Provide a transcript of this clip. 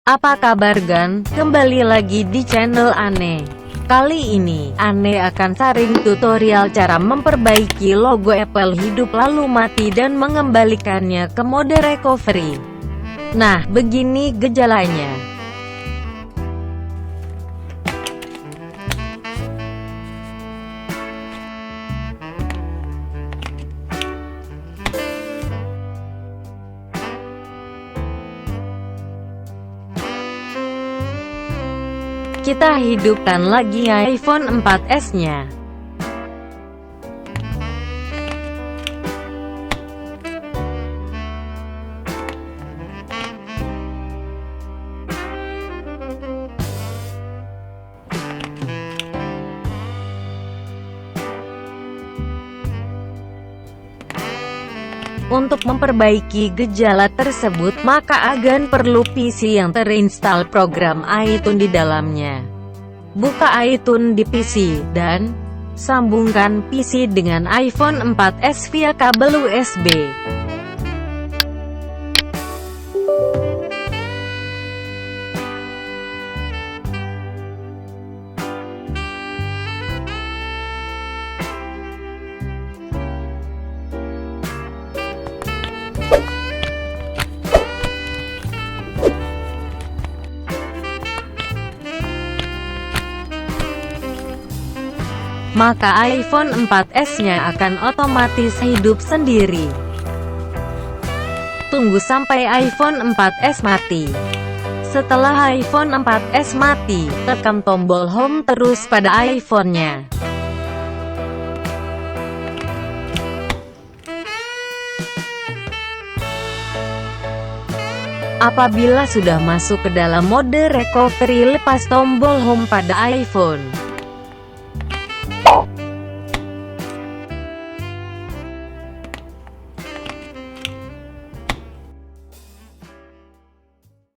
Apa kabar Gan? Kembali lagi di channel Ane. Kali ini, Ane akan sharing tutorial cara memperbaiki logo Apple hidup lalu mati dan mengembalikannya ke mode recovery. Nah, begini gejalanya. Kita hidupkan lagi iPhone 4S-nya. Untuk memperbaiki gejala tersebut, maka Agan perlu PC yang terinstall program iTunes di dalamnya. Buka iTunes di PC, dan sambungkan PC dengan iPhone 4S via kabel USB. Maka iPhone 4S-nya akan otomatis hidup sendiri. Tunggu sampai iPhone 4S mati. Setelah iPhone 4S mati, tekan tombol home terus pada iPhone-nya. Apabila sudah masuk ke dalam mode recovery, lepas tombol home pada iPhone.